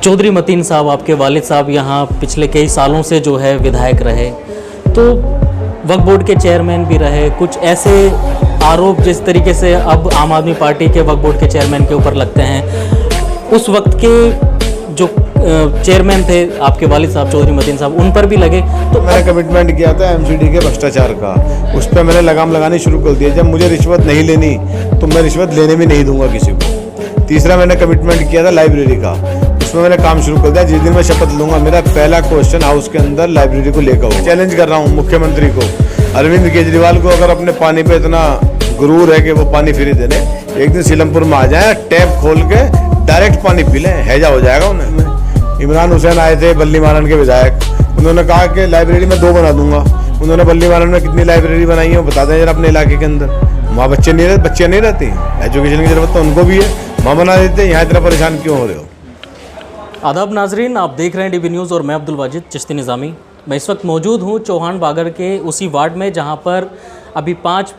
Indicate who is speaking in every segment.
Speaker 1: चौधरी मतीन साहब, आपके वालिद साहब यहाँ पिछले कई सालों से जो है विधायक रहे, तो वक्फ बोर्ड के चेयरमैन भी रहे। कुछ ऐसे आरोप जिस तरीके से अब आम आदमी पार्टी के वक्फ बोर्ड के चेयरमैन के ऊपर लगते हैं, उस वक्त के जो चेयरमैन थे आपके वालिद साहब चौधरी मतीन साहब, उन पर भी लगे। तो
Speaker 2: मैंने कमिटमेंट किया था एमसीडी के भ्रष्टाचार का, उस पर मैंने लगाम लगानी शुरू कर दिया। जब मुझे रिश्वत नहीं लेनी तो मैं रिश्वत लेने भी नहीं दूंगा किसी को। तीसरा मैंने कमिटमेंट किया था लाइब्रेरी का, उसमें मैंने काम शुरू कर दिया। जिस दिन मैं शपथ लूंगा, मेरा पहला क्वेश्चन हाउस के अंदर लाइब्रेरी को लेकर हो। चैलेंज कर रहा हूँ मुख्यमंत्री को, अरविंद केजरीवाल को, अगर अपने पानी पे इतना गुरूर है कि वो पानी फ्री दे दें, एक दिन सीलमपुर में आ जाए, टैप खोल के डायरेक्ट पानी पी लें, हैजा हो जाएगा उन्हें। इमरान हुसैन आए थे बल्ली मारन के विधायक, उन्होंने कहा कि लाइब्रेरी में 2 बना दूंगा। उन्होंने बल्ली मारन में कितनी लाइब्रेरी बनाई है वो बता दें जरा अपने इलाके के अंदर। वहाँ बच्चियाँ नहीं रहती, एजुकेशन की जरूरत तो उनको भी है, वहाँ बना देते। यहाँ इतना परेशान क्यों हो रहे हो?
Speaker 1: आदाब नाजरीन, आप देख रहे हैं डीबी न्यूज़ और मैं अब्दुल वाजिद चिश्ती निज़ामी। मैं इस वक्त मौजूद हूँ चौहान बागर के उसी वार्ड में जहाँ पर अभी 5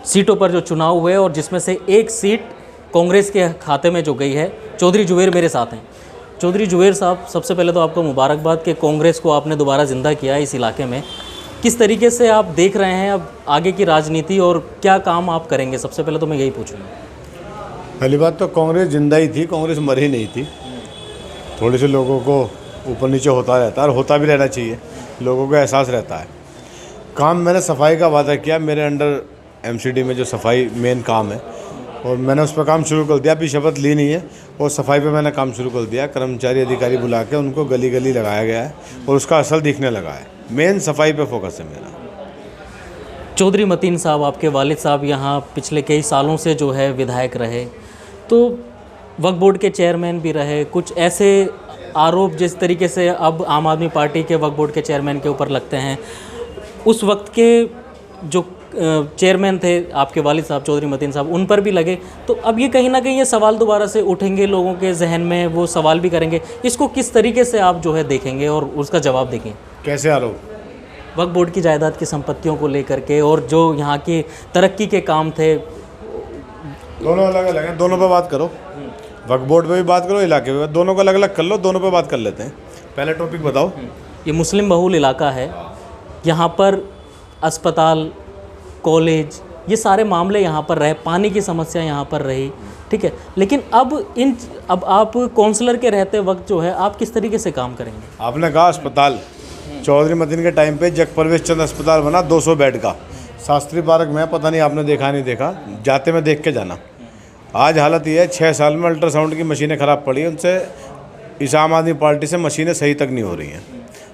Speaker 1: सीटों पर जो चुनाव हुए और जिसमें से एक सीट कांग्रेस के खाते में जो गई है। चौधरी जुबैर मेरे साथ हैं। चौधरी जुबैर साहब, सबसे पहले तो आपको मुबारकबाद कि कांग्रेस को आपने दोबारा ज़िंदा किया इस इलाके में। किस तरीके से आप देख रहे हैं अब आगे की राजनीति और क्या काम आप करेंगे? सबसे पहले तो मैं यही पूछूँगा।
Speaker 2: पहली बात तो कांग्रेस जिंदा ही थी, कांग्रेस मरी नहीं थी। थोड़े से लोगों को ऊपर नीचे होता रहता है और होता भी रहना चाहिए, लोगों को एहसास रहता है। काम मैंने सफाई का वादा किया, मेरे अंडर एमसीडी में जो सफाई मेन काम है और मैंने उस पर काम शुरू कर दिया। अभी शपथ ली नहीं है और सफाई पे मैंने काम शुरू कर दिया। कर्मचारी अधिकारी बुला के उनको गली गली लगाया गया है और उसका असर दिखने लगा है। मेन सफाई पे फोकस है मेरा।
Speaker 1: चौधरी मतीन साहब, आपके वालिद साहब यहाँ पिछले कई सालों से जो है विधायक रहे, तो वक्फ बोर्ड के चेयरमैन भी रहे। कुछ ऐसे आरोप जिस तरीके से अब आम आदमी पार्टी के वक्फ बोर्ड के चेयरमैन के ऊपर लगते हैं, उस वक्त के जो चेयरमैन थे आपके वालिद साहब चौधरी मतीन साहब, उन पर भी लगे। तो अब ये कहीं ना कहीं ये सवाल दोबारा से उठेंगे लोगों के जहन में, वो सवाल भी करेंगे। इसको किस तरीके से आप जो है देखेंगे और उसका जवाब देंगे?
Speaker 2: कैसे आरोप?
Speaker 1: वक्फ बोर्ड की जायदाद की संपत्तियों को लेकर के और जो यहाँ की तरक्की के काम थे,
Speaker 2: दोनों अलग अलग हैं, दोनों पर बात करो। वक्फ बोर्ड पे भी बात करो, इलाके पे, दोनों को अलग अलग कर लो, दोनों पे बात कर लेते हैं। पहले टॉपिक बताओ।
Speaker 1: ये मुस्लिम बहुल इलाका है, यहाँ पर अस्पताल, कॉलेज, ये सारे मामले यहाँ पर रहे, पानी की समस्या यहाँ पर रही, ठीक है। लेकिन अब आप काउंसलर के रहते वक्त जो है आप किस तरीके से काम करेंगे?
Speaker 2: आपने कहा अस्पताल, चौधरी मतीन के टाइम पे जग परवेश चंद अस्पताल बना 200 बेड का शास्त्री पार्क में। पता नहीं आपने देखा नहीं देखा, जाते में देख के जाना। आज हालत ये है, 6 साल में अल्ट्रासाउंड की मशीनें ख़राब पड़ी हैं, उनसे इस आम आदमी पार्टी से मशीनें सही तक नहीं हो रही हैं।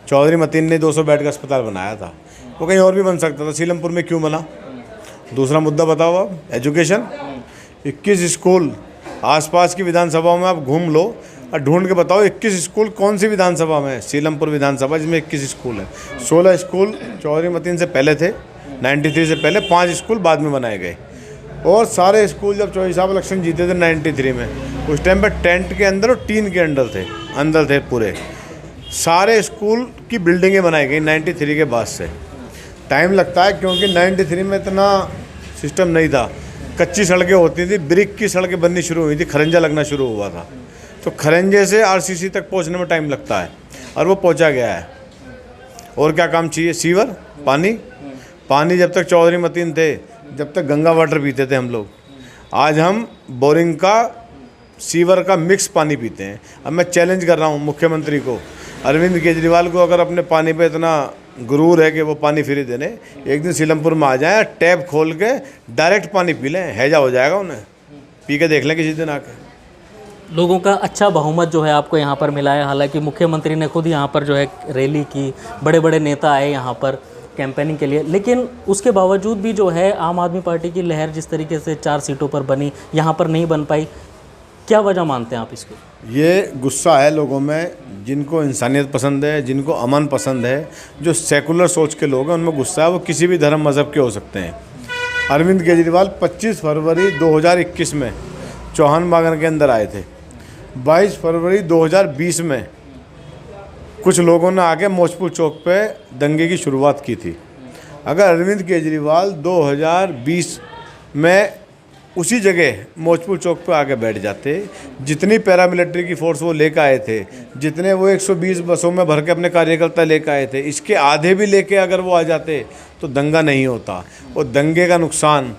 Speaker 2: चौधरी मतीन ने 200 बेड का अस्पताल बनाया था, वो कहीं और भी बन सकता था, सीलमपुर में क्यों बना? दूसरा मुद्दा बताओ आप, एजुकेशन। 21 स्कूल आसपास की विधानसभाओं में आप घूम लो और ढूंढ के बताओ 21 स्कूल कौन सी विधानसभा में है? सीलमपुर विधानसभा जिसमें 21 स्कूल है। 16 स्कूल चौधरी मतीन से पहले थे, 93 से पहले, 5 स्कूल बाद में बनाए गए। और सारे स्कूल जब चौधरी साहब इलेक्शन जीते थे 93 में, उस टाइम पर टेंट के अंदर और टीन के अंदर थे पूरे। सारे स्कूल की बिल्डिंगें बनाई गई 93 के बाद से। टाइम लगता है क्योंकि 93 में इतना सिस्टम नहीं था, कच्ची सड़कें होती थी, ब्रिक की सड़कें बननी शुरू हुई थी, खरंजा लगना शुरू हुआ था। तो खरंजे से आरसीसी तक पहुंचने में टाइम लगता है और वो पहुंचा गया है। और क्या काम चाहिए? सीवर, पानी जब तक चौधरी मतीन थे, जब तक गंगा वाटर पीते थे हम लोग, आज हम बोरिंग का, सीवर का मिक्स पानी पीते हैं। अब मैं चैलेंज कर रहा हूँ मुख्यमंत्री को, अरविंद केजरीवाल को, अगर अपने पानी पे इतना गुरूर है कि वो पानी फ्री दे दें, एक दिन सीलमपुर में आ जाए, टैप खोल के डायरेक्ट पानी पी लें, हैजा हो जाएगा उन्हें। पी के देख लें किसी दिन आके।
Speaker 1: लोगों का अच्छा बहुमत जो है आपको यहाँ पर मिला है। हालांकि मुख्यमंत्री ने खुद यहाँ पर जो है रैली की, बड़े बड़े नेता आए यहाँ पर कैंपेनिंग के लिए, लेकिन उसके बावजूद भी जो है आम आदमी पार्टी की लहर जिस तरीके से 4 सीटों पर बनी, यहाँ पर नहीं बन पाई। क्या वजह मानते हैं आप इसको?
Speaker 2: ये गुस्सा है लोगों में, जिनको इंसानियत पसंद है, जिनको अमन पसंद है, जो सेकुलर सोच के लोग हैं, उनमें गुस्सा है। वो किसी भी धर्म मज़हब के हो सकते हैं। अरविंद केजरीवाल 25 फरवरी 2021 में चौहान बागन के अंदर आए थे। 22 फरवरी 2020 में कुछ लोगों ने आके मौजपुर चौक पे दंगे की शुरुआत की थी। अगर अरविंद केजरीवाल 2020 में उसी जगह मौजपुर चौक पे आके बैठ जाते। जितनी पैरामिलिट्री की फोर्स वो लेकर आए थे, जितने वो 120 बसों में भर के अपने कार्यकर्ता लेकर आए थे, इसके आधे भी लेके अगर वो आ जाते तो दंगा नहीं होता। और दंगे का नुकसान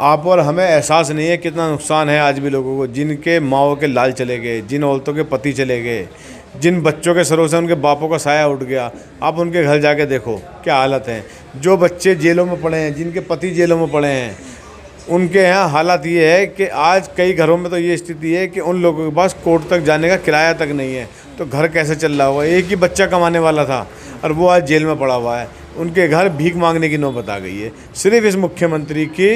Speaker 2: आप और हमें एहसास नहीं है कितना नुकसान है आज भी लोगों को, जिनके माओ के लाल चले गए, जिन औरतों के पति चले गए, जिन बच्चों के सरों से उनके बापों का साया उठ गया। आप उनके घर जाके देखो क्या हालत है। जो बच्चे जेलों में पड़े हैं, जिनके पति जेलों में पड़े हैं, उनके यहाँ हालात ये है कि आज कई घरों में तो ये स्थिति है कि उन लोगों के पास कोर्ट तक जाने का किराया तक नहीं है। तो घर कैसे चल रहा होगा। एक ही बच्चा कमाने वाला था और वो आज जेल में पड़ा हुआ है। उनके घर भीख मांगने की नौबत आ गई है, सिर्फ इस मुख्यमंत्री की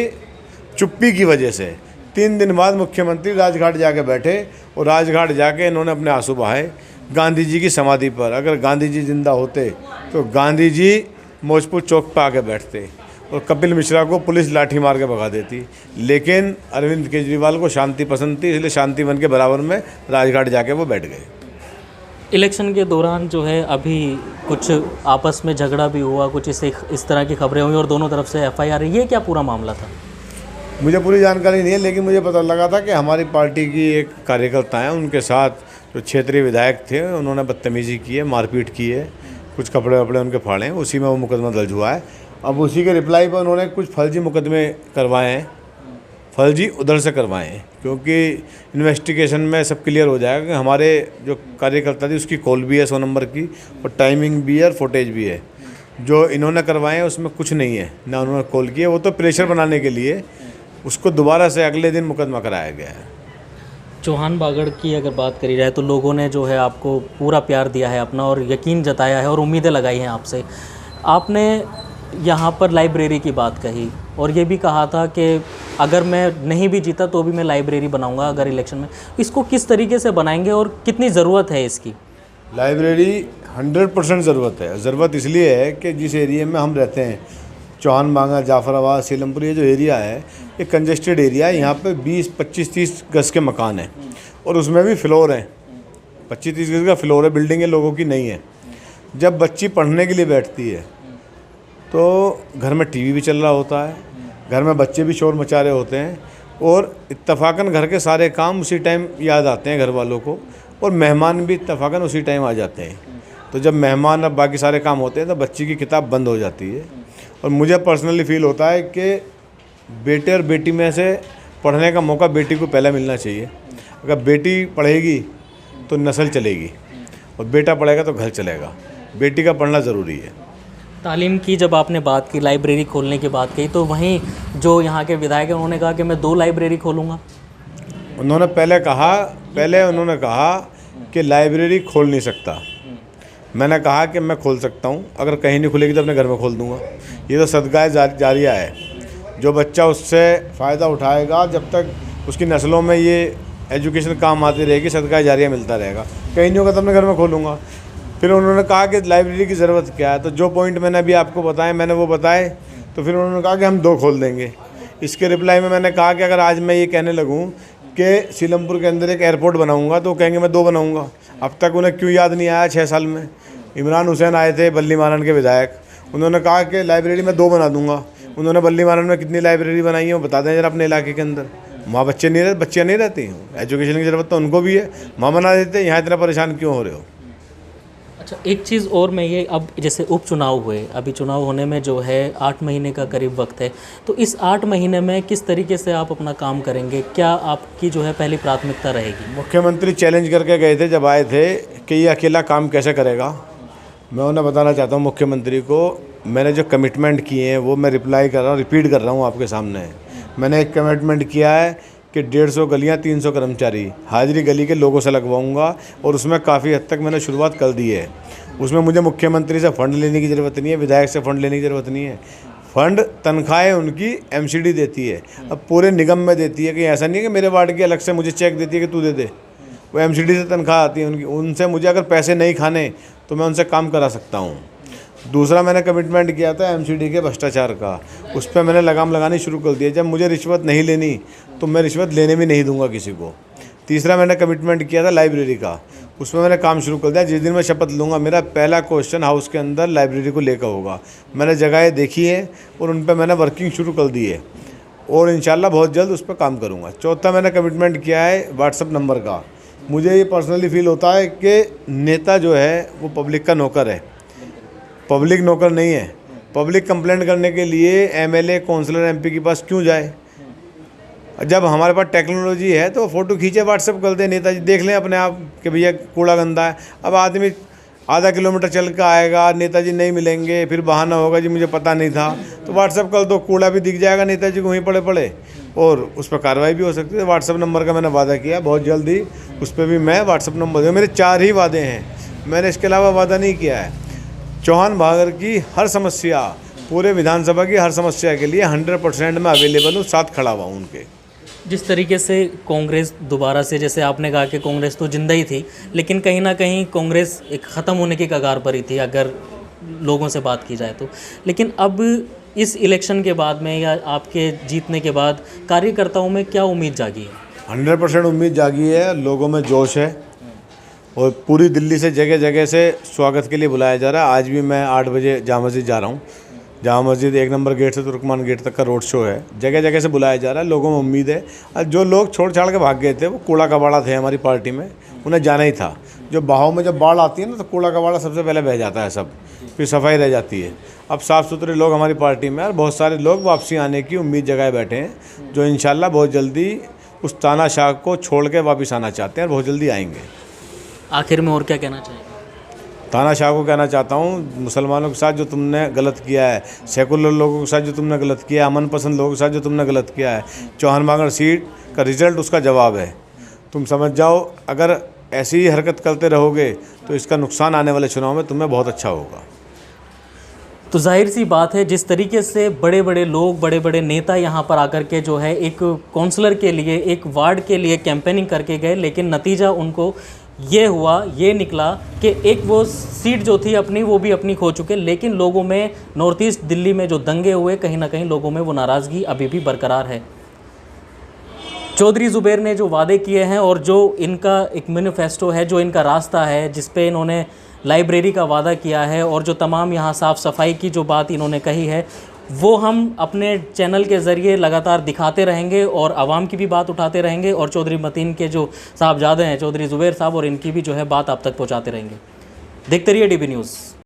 Speaker 2: चुप्पी की वजह से। 3 दिन बाद मुख्यमंत्री राजघाट जाके बैठे और राजघाट जाके इन्होंने अपने आंसू बहाए गांधी जी की समाधि पर। अगर गांधी जी जिंदा होते तो गांधी जी मौजपुर चौक पर आके बैठते और कपिल मिश्रा को पुलिस लाठी मार के भगा देती। लेकिन अरविंद केजरीवाल को शांति पसंद थी, इसलिए शांति वन के बराबर में राजघाट जाके वो बैठ गए।
Speaker 1: इलेक्शन के दौरान जो है अभी कुछ आपस में झगड़ा भी हुआ, कुछ इस तरह की खबरें हुई और दोनों तरफ से एफआईआर है, ये क्या पूरा मामला था?
Speaker 2: मुझे पूरी जानकारी नहीं है, लेकिन मुझे पता लगा था कि हमारी पार्टी की एक कार्यकर्ता हैं, उनके साथ जो क्षेत्रीय विधायक थे उन्होंने बदतमीज़ी की है, मारपीट की है, कुछ कपड़े वपड़े उनके फाड़े हैं, उसी में वो मुकदमा दर्ज हुआ है। अब उसी के रिप्लाई पर उन्होंने कुछ फर्जी मुकदमे करवाए हैं, फर्जी उधर से करवाए हैं, क्योंकि इन्वेस्टिगेशन में सब क्लियर हो जाएगा कि हमारे जो कार्यकर्ता थी उसकी कॉल भी है 100 नंबर की, और टाइमिंग भी है और फुटेज भी है। जो इन्होंने करवाए हैं उसमें कुछ नहीं है, ना उन्होंने कॉल किया, वो तो प्रेशर बनाने के लिए उसको दोबारा से अगले दिन मुकदमा कराया गया है।
Speaker 1: चौहान बागड़ की अगर बात करी जाए तो लोगों ने जो है आपको पूरा प्यार दिया है अपना और यकीन जताया है और उम्मीदें लगाई हैं आपसे। आपने यहाँ पर लाइब्रेरी की बात कही और ये भी कहा था कि अगर मैं नहीं भी जीता तो भी मैं लाइब्रेरी बनाऊंगा अगर इलेक्शन में। इसको किस तरीके से बनाएंगे और कितनी ज़रूरत है इसकी?
Speaker 2: लाइब्रेरी 100% ज़रूरत है। ज़रूरत इसलिए है कि जिस एरिया में हम रहते हैं, चौहान बांगा, जाफराबाद, सीलमपुर, ये जो एरिया है ये कंजेस्टेड एरिया है। यहाँ पे 20, 25, 30 गज के मकान हैं और उसमें भी फ्लोर हैं, 25-30 गज का फ्लोर है, बिल्डिंगें लोगों की नहीं है। जब बच्ची पढ़ने के लिए बैठती है तो घर में टीवी भी चल रहा होता है, घर में बच्चे भी शोर मचा रहे होते हैं और इत्तफाकन घर के सारे काम उसी टाइम याद आते हैं घर वालों को, और मेहमान भी इत्तफाकन उसी टाइम आ जाते हैं। तो जब मेहमान अब बाकी सारे काम होते हैं तो बच्ची की किताब बंद हो जाती है। और मुझे पर्सनली फील होता है कि बेटे और बेटी में से पढ़ने का मौका बेटी को पहले मिलना चाहिए। अगर बेटी पढ़ेगी तो नस्ल चलेगी और बेटा पढ़ेगा तो घर चलेगा। बेटी का पढ़ना ज़रूरी है।
Speaker 1: तालीम की जब आपने बात की, लाइब्रेरी खोलने की बात कही, तो वहीं जो यहाँ के विधायक हैं उन्होंने कहा कि मैं 2 लाइब्रेरी खोलूँगा।
Speaker 2: उन्होंने उन्होंने कहा कि लाइब्रेरी खोल नहीं सकता। मैंने कहा कि मैं खोल सकता हूँ, अगर कहीं नहीं खुलेगी तो अपने घर में खोल दूँगा। ये तो सदका जारिया है, जो बच्चा उससे फ़ायदा उठाएगा जब तक उसकी नस्लों में ये एजुकेशन काम आती रहेगी, सदका जारिया मिलता रहेगा। कहीं नहीं होगा तो अपने घर में खोलूँगा। फिर उन्होंने कहा कि लाइब्रेरी की ज़रूरत क्या है, तो जो पॉइंट मैंने अभी आपको बताए मैंने वो बताए, तो फिर उन्होंने कहा कि हम 2 खोल देंगे। इसके रिप्लाई में मैंने कहा कि अगर आज मैं ये कहने लगूँ कि सीलमपुर के अंदर एक एयरपोर्ट बनाऊँगा तो कहेंगे मैं 2 बनाऊँगा। अब तक उन्हें क्यों याद नहीं आया 6 साल में? इमरान हुसैन आए थे बल्ली मारन के विधायक, उन्होंने कहा कि लाइब्रेरी में 2 बना दूंगा। उन्होंने बल्ली मारन में कितनी लाइब्रेरी बनाई है वो बता दें जरा अपने इलाके के अंदर। वहाँ बच्चियाँ नहीं रहती हैं, एजुकेशन की ज़रूरत तो उनको भी है, वहाँ बना देते। यहाँ इतना परेशान क्यों हो रहे हो?
Speaker 1: अच्छा, एक चीज़ और मैं ये, अब जैसे उपचुनाव हुए, अभी चुनाव होने में जो है 8 महीने का करीब वक्त है, तो इस 8 महीने में किस तरीके से आप अपना काम करेंगे? क्या आपकी जो है पहली प्राथमिकता रहेगी?
Speaker 2: मुख्यमंत्री चैलेंज करके गए थे जब आए थे कि ये अकेला काम कैसे करेगा। मैं उन्हें बताना चाहता हूँ मुख्यमंत्री को, मैंने जो कमिटमेंट किए हैं वो मैं रिप्लाई कर रहा हूँ, रिपीट कर रहा हूँ आपके सामने। मैंने एक कमिटमेंट किया है कि 150 गलियाँ, 300 कर्मचारी हाजिरी गली के लोगों से लगवाऊंगा, और उसमें काफ़ी हद तक मैंने शुरुआत कर दी है। उसमें मुझे मुख्यमंत्री से फ़ंड लेने की ज़रूरत नहीं है, विधायक से फ़ंड लेने की ज़रूरत नहीं है। फ़ंड तनख्वाहें उनकी एमसीडी देती है, अब पूरे निगम में देती है। कि ऐसा नहीं है कि मेरे वार्ड की अलग से मुझे चेक देती है कि तू दे दे, वो एमसीडी से तनख्वाह आती है उनकी। उनसे मुझे अगर पैसे नहीं खाने तो मैं उनसे काम करा सकता हूँ। दूसरा मैंने कमिटमेंट किया था एमसीडी के भ्रष्टाचार का, उस पर मैंने लगाम लगानी शुरू कर दी है। जब मुझे रिश्वत नहीं लेनी तो मैं रिश्वत लेने भी नहीं दूंगा किसी को। तीसरा मैंने कमिटमेंट किया था लाइब्रेरी का, उसमें मैंने काम शुरू कर दिया। जिस दिन मैं शपथ लूँगा मेरा पहला क्वेश्चन हाउस के अंदर लाइब्रेरी को लेकर होगा। मैंने जगहें देखी है और उन पर मैंने वर्किंग शुरू कर दी है। और इंशाल्लाह बहुत जल्द उस पर काम करूँगा। चौथा मैंने कमिटमेंट किया है व्हाट्सअप नंबर का। मुझे ये पर्सनली फील होता है कि नेता जो है वो पब्लिक का नौकर है, पब्लिक नौकर नहीं है। पब्लिक कंप्लेंट करने के लिए एमएलए, काउंसलर, एमपी के पास क्यों जाए? जब हमारे पास टेक्नोलॉजी है तो फ़ोटो खींचे व्हाट्सअप कर दे, नेताजी देख लें अपने आप कि भैया कूड़ा गंदा है। अब आदमी आधा किलोमीटर चल कर आएगा, नेताजी नहीं मिलेंगे, फिर बहाना होगा जी मुझे पता नहीं था, तो व्हाट्सअप कर दो, कूड़ा भी दिख जाएगा नेताजी को वहीं पड़े पड़े, और उस पर कार्रवाई भी हो सकती है। व्हाट्सअप नंबर का मैंने वादा किया, बहुत जल्दी उस पर भी मैं व्हाट्सअप नंबर दूँ। मेरे 4 ही वादे हैं, मैंने इसके अलावा वादा नहीं किया है। चौहान भागर की हर समस्या, पूरे विधानसभा की हर समस्या के लिए 100% मैं अवेलेबल हूँ, साथ खड़ा हुआ हूँ उनके।
Speaker 1: जिस तरीके से कांग्रेस दोबारा से, जैसे आपने कहा कि कांग्रेस तो जिंदा ही थी, लेकिन कहीं ना कहीं कांग्रेस एक ख़त्म होने की कगार पर ही थी अगर लोगों से बात की जाए तो। लेकिन अब इस इलेक्शन के बाद में या आपके जीतने के बाद कार्यकर्ताओं में क्या उम्मीद जागी है?
Speaker 2: 100% उम्मीद जागी है, लोगों में जोश है, और पूरी दिल्ली से जगह जगह से स्वागत के लिए बुलाया जा रहा है। आज भी मैं 8 बजे जामा मस्जिद जा रहा हूँ। जामा मस्जिद 1 नंबर गेट से तुर्कमान गेट तक का रोड शो है, जगह जगह से बुलाया जा रहा है। लोगों में उम्मीद है, और जो लोग छोड़ छाड़ के भाग गए थे वो कूड़ा कबाड़ा थे हमारी पार्टी में, उन्हें जाना ही था। जो बहाव में जब बाढ़ आती है ना तो कूड़ा कबाड़ा सबसे पहले बह जाता है, सब फिर सफाई रह जाती है। अब साफ़ सुथरे लोग हमारी पार्टी में, और बहुत सारे लोग वापसी आने की उम्मीद जगाए बैठे हैं, जो इंशाल्लाह बहुत जल्दी उस तानाशाह को छोड़ के वापस आना चाहते हैं और बहुत जल्दी आएंगे।
Speaker 1: आखिर में और क्या कहना चाहिए?
Speaker 2: तानाशाह को कहना चाहता हूँ, मुसलमानों के साथ जो तुमने गलत किया है, सेकुलर लोगों के साथ जो तुमने गलत किया है, अमन पसंद लोगों के साथ जो तुमने गलत किया है, चौहान भागर सीट का रिजल्ट उसका जवाब है। तुम समझ जाओ, अगर ऐसी ही हरकत करते रहोगे तो इसका नुकसान आने वाले चुनाव में तुम्हें बहुत अच्छा होगा।
Speaker 1: तो जाहिर सी बात है, जिस तरीके से बड़े बड़े लोग, बड़े बड़े नेता यहाँ पर आकर के जो है एक काउंसलर के लिए, एक वार्ड के लिए कैंपेनिंग करके गए, लेकिन नतीजा उनको ये हुआ, ये निकला कि एक वो सीट जो थी अपनी, वो भी अपनी खो चुके। लेकिन लोगों में, नॉर्थ ईस्ट दिल्ली में जो दंगे हुए, कहीं ना कहीं लोगों में वो नाराज़गी अभी भी बरकरार है। चौधरी ज़ुबैर ने जो वादे किए हैं और जो इनका एक मैनिफेस्टो है, जो इनका रास्ता है, जिस पे इन्होंने लाइब्रेरी का वादा किया है और जो तमाम यहाँ साफ़ सफाई की जो बात इन्होंने कही है, वो हम अपने चैनल के ज़रिए लगातार दिखाते रहेंगे और आवाम की भी बात उठाते रहेंगे, और चौधरी मतीन के जो साहबजादे हैं चौधरी ज़ुबैर साहब, और इनकी भी जो है बात आप तक पहुँचाते रहेंगे। देखते रहिए DB न्यूज़।